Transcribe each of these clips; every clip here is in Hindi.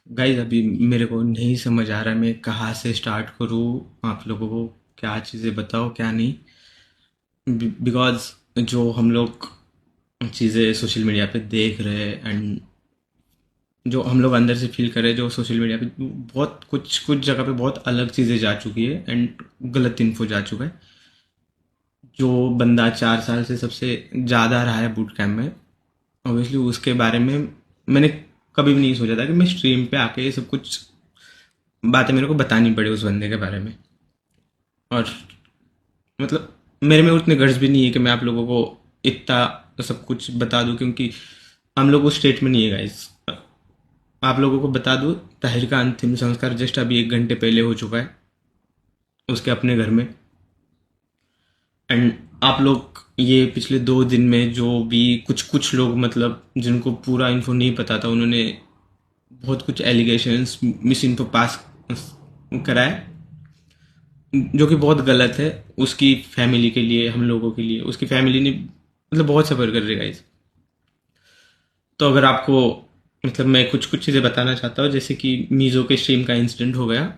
गाइस अभी मेरे को नहीं समझ आ रहा मैं कहाँ से स्टार्ट करूँ। आप लोगों को क्या चीज़ें बताओ क्या नहीं। बिकॉज जो हम लोग चीज़ें सोशल मीडिया पे देख रहे हैं एंड जो हम लोग अंदर से फील कर रहे हैं, जो सोशल मीडिया पे बहुत कुछ कुछ जगह पे बहुत अलग चीज़ें जा चुकी है एंड गलत इन्फो जा चुका है। जो बंदा 4 साल से सबसे ज़्यादा रहा है बूट कैम्प में, ऑब्वियसली उसके बारे में मैंने कभी भी नहीं सोचा था कि मैं स्ट्रीम पे आके ये सब कुछ बातें मेरे को बतानी पड़ी उस बंदे के बारे में। और मतलब मेरे में उतने गर्ज भी नहीं है कि मैं आप लोगों को इतना सब कुछ बता दूं, क्योंकि हम लोग उस स्टेट में नहीं है गाइस। आप लोगों को बता दूं, ताहिर का अंतिम संस्कार जस्ट अभी 1 घंटे पहले हो चुका है उसके अपने घर में। एंड आप लोग ये पिछले 2 दिन में जो भी कुछ कुछ लोग, मतलब जिनको पूरा इन्फो नहीं पता था, उन्होंने बहुत कुछ एलिगेशंस मिस इन्फो पास करा है, जो कि बहुत गलत है उसकी फैमिली के लिए, हम लोगों के लिए। उसकी फैमिली ने मतलब बहुत सफ़र कर रही है गाइस। तो अगर आपको मतलब मैं कुछ कुछ चीज़ें बताना चाहता हूँ, जैसे कि मीज़ो के स्ट्रीम का इंसिडेंट हो गया।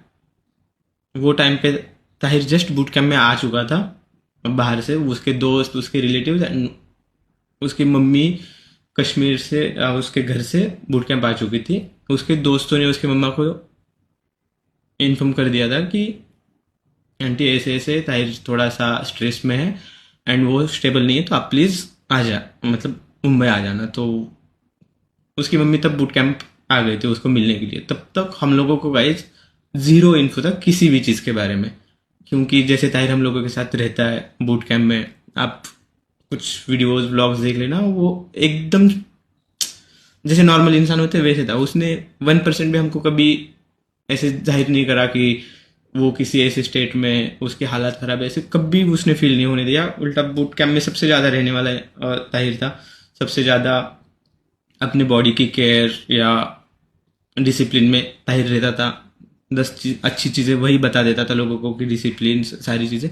वो टाइम पे ताहिर जस्ट बूट कैम्प में आ चुका था बाहर से। उसके दोस्त, उसके रिलेटिव्स एंड उसकी मम्मी कश्मीर से उसके घर से बूट कैंप आ चुकी थी। उसके दोस्तों ने उसके मम्मा को इन्फॉर्म कर दिया था कि आंटी ऐसे ऐसे ताहिर थोड़ा सा स्ट्रेस में है एंड वो स्टेबल नहीं है, तो आप प्लीज़ आ जा, मतलब मुंबई आ जाना। तो उसकी मम्मी तब बूट कैंप आ गए थे उसको मिलने के लिए। तब तक हम लोगों को गाइज ज़ीरो इन्फो था किसी भी चीज़ के बारे में, क्योंकि जैसे ताहिर हम लोगों के साथ रहता है बूट कैंप में, आप कुछ वीडियोस व्लॉग्स देख लेना, वो एकदम जैसे नॉर्मल इंसान होते हैं वैसे था। उसने 1% भी हमको कभी ऐसे जाहिर नहीं करा कि वो किसी ऐसे स्टेट में उसकी हालत खराब है, ऐसे कभी उसने फील नहीं होने दिया। उल्टा बूट कैंप में सबसे ज़्यादा रहने वाला ताहिर था। सबसे ज़्यादा अपने बॉडी की केयर या डिसिप्लिन में ताहिर रहता था। 10 अच्छी चीज़ें वही बता देता था लोगों को कि डिसिप्लिन सारी चीज़ें।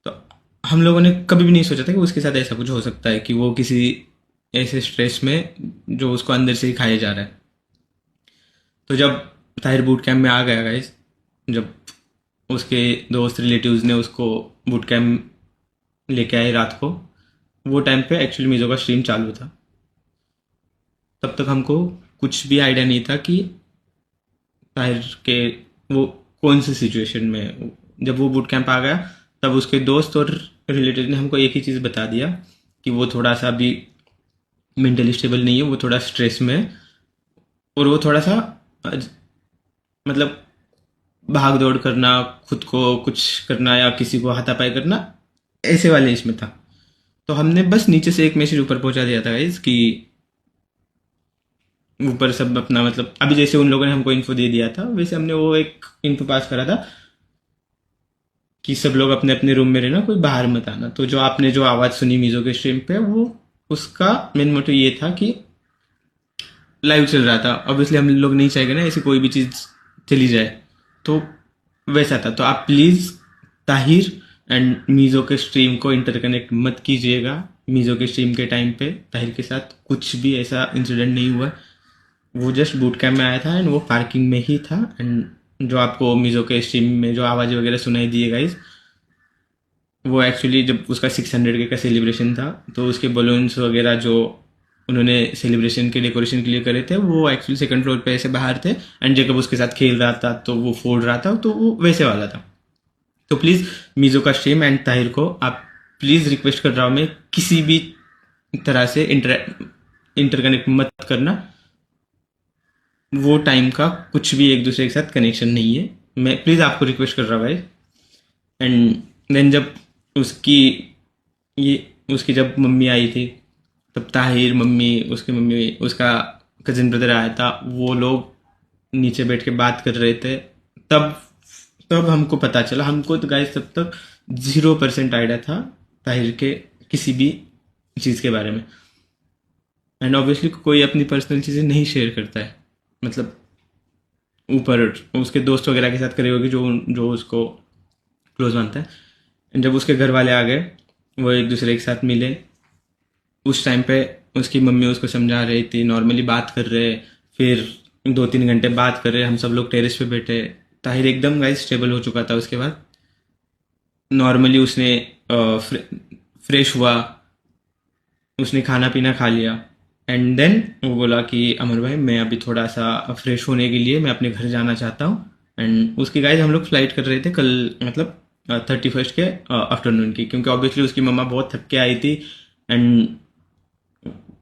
तो हम लोगों ने कभी भी नहीं सोचा था कि उसके साथ ऐसा कुछ हो सकता है, कि वो किसी ऐसे स्ट्रेस में जो उसको अंदर से ही खाया जा रहा है। तो जब ताहिर बूट कैंप में आ गया गाइस, जब उसके दोस्त रिलेटिव्स ने उसको बूट कैंप लेके आए रात को, वो टाइम पे एक्चुअली मीज़ो का स्ट्रीम चालू था। तब तक हमको कुछ भी आइडिया नहीं था कि ताहिर के वो कौन सी सिचुएशन में। जब वो बूट कैंप आ गया, तब उसके दोस्त और रिलेटिव ने हमको एक ही चीज़ बता दिया कि वो थोड़ा सा अभी मेंटली स्टेबल नहीं है, वो थोड़ा स्ट्रेस में है। और वो थोड़ा सा मतलब भाग दौड़ करना, खुद को कुछ करना या किसी को हाथापाई करना, ऐसे वाले इसमें था। तो हमने बस नीचे से एक मैसेज ऊपर पहुंचा दिया था गाइज कि ऊपर सब अपना, मतलब अभी जैसे उन लोगों ने हमको इन्फो दे दिया था, वैसे हमने वो एक इन्फो पास करा था कि सब लोग अपने अपने रूम में रहना, कोई बाहर मत आना। तो जो आपने जो आवाज़ सुनी मीज़ो के स्ट्रीम पे, वो उसका मेन मोटिव ये था कि लाइव चल रहा था, ऑब्वियसली हम लोग नहीं चाहेंगे ना ऐसी कोई भी चीज़ चली जाए। तो वैसा था। तो आप प्लीज़ ताहिर एंड मीज़ो के स्ट्रीम को इंटरकनेक्ट मत कीजिएगा। मीज़ो के स्ट्रीम के टाइम पे ताहिर के साथ कुछ भी ऐसा इंसिडेंट नहीं हुआ। वो जस्ट बूट कैम्प में आया था एंड वो पार्किंग में ही था। एंड जो आपको मीज़ो के स्ट्रीम में जो आवाज़ वगैरह सुनाई दिए गाइज, वो एक्चुअली जब उसका 600 का सेलिब्रेशन था, तो उसके बलून्स वगैरह जो उन्होंने सेलिब्रेशन के डेकोरेशन के लिए करे थे, वो एक्चुअली सेकंड फ्लोर पे ऐसे बाहर थे। एंड जेकब उसके साथ खेल रहा था तो वो फोड़ रहा था, तो वो वैसे वाला था। तो प्लीज़ मीज़ो का स्ट्रीम एंड ताहिर को आप प्लीज़ रिक्वेस्ट कर रहा हूँ मैं, किसी भी तरह से इंटरकनेक्ट मत करना। वो टाइम का कुछ भी एक दूसरे के साथ कनेक्शन नहीं है। मैं प्लीज़ आपको रिक्वेस्ट कर रहा हूँ भाई। एंड देन जब उसकी ये उसकी जब मम्मी आई थी, तब ताहिर, मम्मी, उसकी मम्मी, उसका कजिन ब्रदर आया था, वो लोग नीचे बैठ के बात कर रहे थे। तब तब हमको पता चला। हमको तो गाइस तब तक 0% आइडिया था ताहिर के किसी भी चीज़ के बारे में। एंड ऑब्वियसली कोई अपनी पर्सनल चीज़ें नहीं शेयर करता है, मतलब ऊपर उसके दोस्त वगैरह के साथ करे होगी जो जो उसको क्लोज मानता है। जब उसके घर वाले आ गए, वो एक दूसरे के साथ मिले, उस टाइम पे उसकी मम्मी उसको समझा रही थी, नॉर्मली बात कर रहे। फिर 2-3 घंटे बात कर रहे, हम सब लोग टेरेस पे बैठे। ताहिर एकदम गाइस स्टेबल हो चुका था उसके बाद। नॉर्मली उसने फ्रेश हुआ, उसने खाना पीना खा लिया। एंड देन वो बोला कि अमर भाई मैं अभी थोड़ा सा फ्रेश होने के लिए मैं अपने घर जाना चाहता हूँ। एंड उसकी गाइस हम लोग फ्लाइट कर रहे थे कल, मतलब 31st के आफ्टरनून की, क्योंकि ऑब्वियसली उसकी मम्मा बहुत थक के आई थी। एंड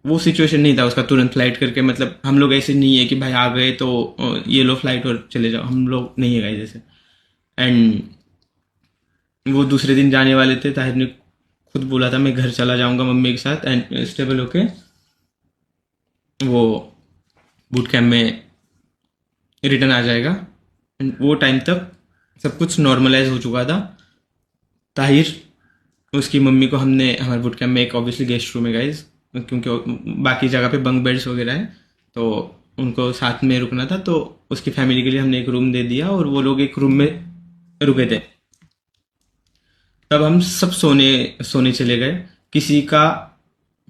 वो सिचुएशन नहीं था उसका तुरंत फ्लाइट करके, मतलब हम लोग ऐसे नहीं है कि भाई आ गए तो ये लो फ्लाइट और चले जाओ, हम लोग नहीं है गाइस जैसे। एंड वो दूसरे दिन जाने वाले थे, ताहिर ने खुद बोला था मैं घर चला जाऊंगा मम्मी के साथ एंड स्टेबल होके वो बूट कैम्प में रिटर्न आ जाएगा। एंड वो टाइम तक सब कुछ नॉर्मलाइज हो चुका था। ताहिर उसकी मम्मी को हमने हमारे बूट कैम्प में एक ऑब्वियसली गेस्ट रूम है गाइज, क्योंकि बाकी जगह पे बंक बेड्स वगैरह है, तो उनको साथ में रुकना था, तो उसकी फैमिली के लिए हमने एक रूम दे दिया और वो लोग एक रूम में रुके थे। तब हम सब सोने सोने चले गए। किसी का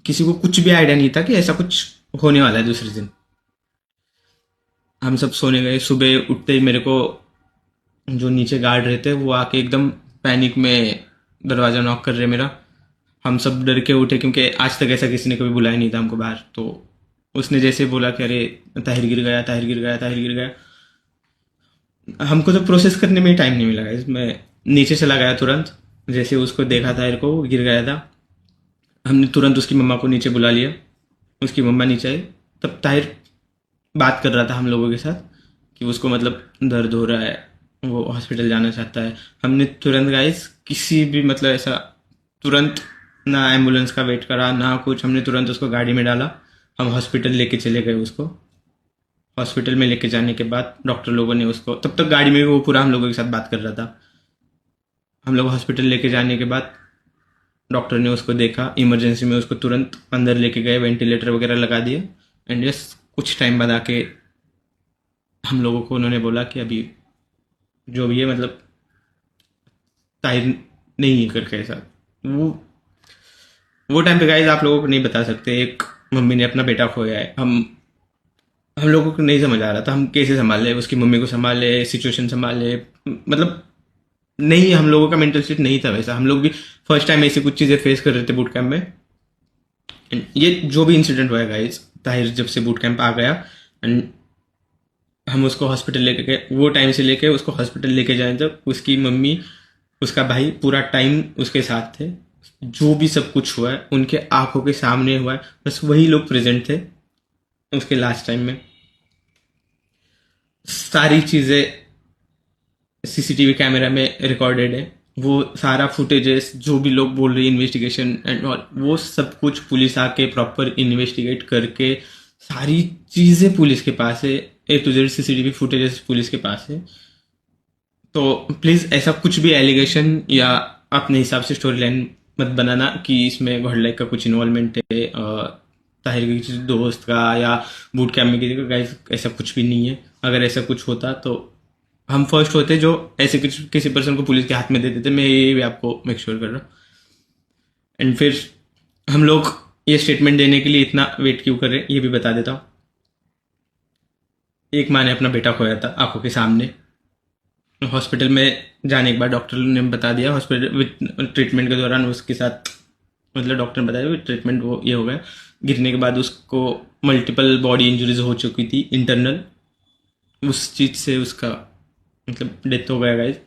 किसी को कुछ भी आइडिया नहीं था कि ऐसा कुछ होने वाला है दूसरे दिन। हम सब सोने गए। सुबह उठते ही मेरे को जो नीचे गार्ड रहते वो आके एकदम पैनिक में दरवाज़ा नॉक कर रहे मेरा। हम सब डर के उठे, क्योंकि आज तक ऐसा किसी ने कभी बुलाया नहीं था हमको बाहर। तो उसने जैसे बोला कि अरे ताहिर गिर गया, ताहिर गिर गया, ताहिर गिर गया। हमको तो प्रोसेस करने में ही टाइम नहीं मिला गाइस। मैं नीचे चला गया तुरंत, जैसे उसको देखा ताहिर को वो गिर गया था, हमने तुरंत उसकी मम्मा को नीचे बुला लिया। उसकी मम्मा नीचे आई। तब ताहिर बात कर रहा था हम लोगों के साथ कि उसको मतलब दर्द हो रहा है, वो हॉस्पिटल जाना चाहता है। हमने तुरंत गाइस किसी भी मतलब ऐसा तुरंत ना एम्बुलेंस का वेट करा ना कुछ, हमने तुरंत उसको गाड़ी में डाला। हम हॉस्पिटल लेके चले गए उसको। हॉस्पिटल में लेके जाने के बाद डॉक्टर लोगों ने उसको, तब तक गाड़ी में भी वो पूरा हम लोगों के साथ बात कर रहा था। हम लोग हॉस्पिटल लेके जाने के बाद डॉक्टर ने उसको देखा, इमरजेंसी में उसको तुरंत अंदर लेके गए, वेंटिलेटर वगैरह लगा दिया। एंड यस कुछ टाइम बाद आके हम लोगों को उन्होंने बोला कि अभी जो भी है मतलब ताहिर नहीं है करके ऐसा। वो वो टाइम पे गाइस आप लोगों को नहीं बता सकते, एक मम्मी ने अपना बेटा खोया है। हम लोगों को नहीं समझ आ रहा था हम कैसे संभाले, उसकी मम्मी को संभाले, सिचुएशन संभाले, मतलब नहीं, हम लोगों का मेंटल स्टेट नहीं था वैसा। हम लोग भी फर्स्ट टाइम ऐसी कुछ चीज़ें फेस कर रहे थे बूट कैंप में। And ये जो भी इंसिडेंट हुआ है गाइस, ताहिर जब से बूट कैंप आ गया एंड हम उसको हॉस्पिटल लेके गए, वो टाइम से लेके उसको हॉस्पिटल लेके जाए तक उसकी मम्मी उसका भाई पूरा टाइम उसके साथ थे। जो भी सब कुछ हुआ है उनके आंखों के सामने हुआ है, बस वही लोग प्रेजेंट थे उसके लास्ट टाइम में। सारी चीज़ें सीसीटीवी कैमरा में रिकॉर्डेड है। वो सारा फुटेजेस जो भी लोग बोल रहे हैं इन्वेस्टिगेशन एंड ऑल, वो सब कुछ पुलिस आके प्रॉपर इन्वेस्टिगेट करके सारी चीज़ें पुलिस के पास है। A to Z CCTV footages police के पास है। तो प्लीज़ ऐसा कुछ भी एलिगेशन या अपने हिसाब से स्टोरी लाइन मत बनाना कि इसमें गॉडलाइक का कुछ इन्वॉल्वमेंट है, ताहिर के किसी दोस्त का या बूट कैम्प में किसी का। गाइस ऐसा कुछ भी नहीं है। अगर ऐसा कुछ होता तो हम फर्स्ट होते जो ऐसे किसी पर्सन को पुलिस के हाथ में दे देते। मैं ये भी आपको मेक श्योर कर रहा हूँ। एंड फिर हम लोग ये स्टेटमेंट देने के लिए इतना वेट क्यों कर रहे हैं ये भी बता देता हूँ। एक माँ ने अपना बेटा खोया था आंखों के सामने। हॉस्पिटल में जाने के बाद डॉक्टर ने बता दिया, हॉस्पिटल ट्रीटमेंट के दौरान उसके साथ मतलब डॉक्टर ने बताया ट्रीटमेंट वो ये हो गया। गिरने के बाद उसको मल्टीपल बॉडी इंजरीज हो चुकी थी इंटरनल, उस चीज़ से उसका मतलब डेथ हो गया गाइस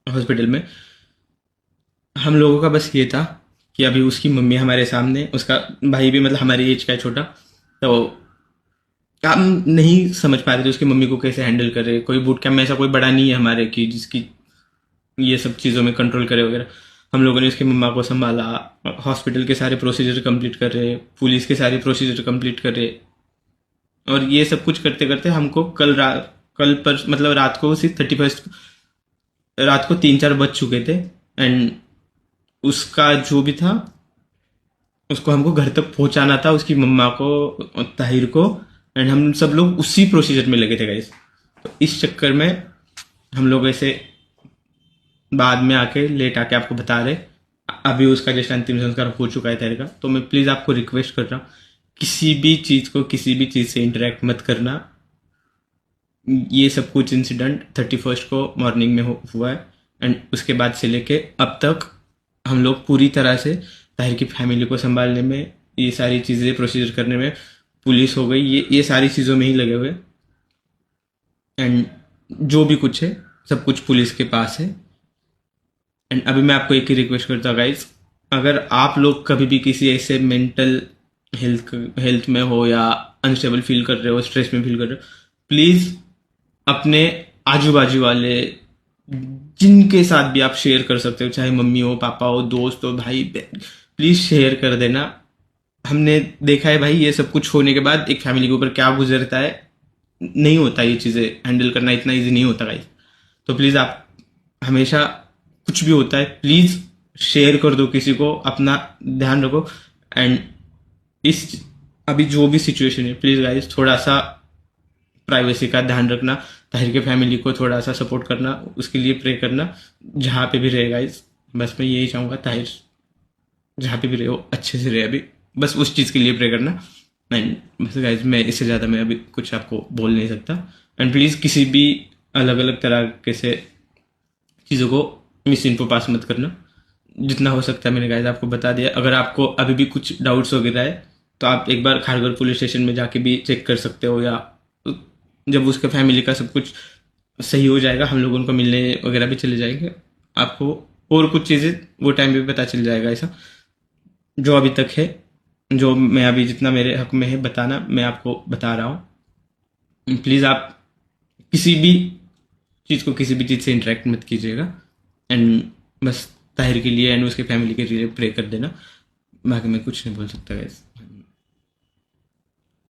हॉस्पिटल में। हम लोगों का बस ये था कि अभी उसकी मम्मी हमारे सामने, उसका भाई भी मतलब हमारी एज का है छोटा, तो हम नहीं समझ पा रहे थे उसकी मम्मी को कैसे हैंडल करे। कोई बूट कैम्प में ऐसा कोई बड़ा नहीं है हमारे कि जिसकी ये सब चीज़ों में कंट्रोल करे वगैरह। हम लोगों ने उसकी मम्मा को संभाला, हॉस्पिटल के सारे प्रोसीजर कंप्लीट कर रहे, पुलिस के सारे प्रोसीजर कंप्लीट कर रहे। और ये सब कुछ करते करते हमको कल पर मतलब रात को सिर्फ 31st रात को 3-4 बज चुके थे। एंड उसका जो भी था उसको हमको घर तक पहुंचाना था, उसकी मम्मा को और ताहिर को। एंड हम सब लोग उसी प्रोसीजर में लगे थे गाइस। तो इस चक्कर में हम लोग ऐसे बाद में आके लेट आके आपको बता रहे। अभी उसका जैसे अंतिम संस्कार हो चुका है ताहिर का। तो मैं प्लीज़ आपको रिक्वेस्ट कर रहा हूँ किसी भी चीज़ को किसी भी चीज़ से इंटरेक्ट मत करना। ये सब कुछ इंसिडेंट 31st को मॉर्निंग में हुआ है, एंड उसके बाद से लेके अब तक हम लोग पूरी तरह से ताहिर की फैमिली को संभालने में, ये सारी चीज़ें प्रोसीजर करने में, पुलिस हो गई, ये सारी चीज़ों में ही लगे हुए। एंड जो भी कुछ है सब कुछ पुलिस के पास है। एंड अभी मैं आपको एक ही रिक्वेस्ट करता हूँ गाइज, अगर आप लोग कभी भी किसी ऐसे मेंटल हेल्थ में हो या अनस्टेबल फील कर रहे हो, स्ट्रेस में फील कर रहे हो, प्लीज़ अपने आजू बाजू वाले जिनके साथ भी आप शेयर कर सकते हो, चाहे मम्मी हो, पापा हो, दोस्त हो, भाई बहन, प्लीज़ शेयर कर देना। हमने देखा है भाई ये सब कुछ होने के बाद एक फैमिली के ऊपर क्या गुजरता है। नहीं होता ये चीज़ें हैंडल करना इतना इजी नहीं होता गाइस। तो प्लीज़ आप हमेशा कुछ भी होता है प्लीज़ शेयर कर दो किसी को, अपना ध्यान रखो। एंड इस अभी जो भी सिचुएशन है प्लीज़ गाइस थोड़ा सा प्राइवेसी का ध्यान रखना, ताहिर के फैमिली को थोड़ा सा सपोर्ट करना, उसके लिए प्रे करना जहाँ पे भी रहे गाइस। बस मैं यही चाहूँगा, ताहिर जहाँ पे भी रहे हो अच्छे से रहे अभी, बस उस चीज़ के लिए प्रे करना। एंड बस गाइज मैं इससे ज़्यादा मैं अभी कुछ आपको बोल नहीं सकता। एंड प्लीज़ किसी भी अलग अलग तरह के से चीज़ों को मिस इन्फो पास मत करना, जितना हो सकता है मैंने गाइज आपको बता दिया। अगर आपको अभी भी कुछ डाउट्स वगैरह है तो आप एक बार खारगर पुलिस स्टेशन में जाके भी चेक कर सकते हो, या जब उसके फैमिली का सब कुछ सही हो जाएगा हम लोग उनको मिलने वगैरह भी चले जाएंगे, आपको और कुछ चीज़ें वो टाइम पे पता चल जाएगा। ऐसा जो अभी तक है, जो मैं अभी जितना मेरे हक में है बताना मैं आपको बता रहा हूँ। प्लीज़ आप किसी भी चीज़ को किसी भी चीज़ से इंटरेक्ट मत कीजिएगा। एंड बस ताहिर के लिए एंड उसके फैमिली के लिए प्रे कर देना, बाकी मैं कुछ नहीं बोल सकता गैस।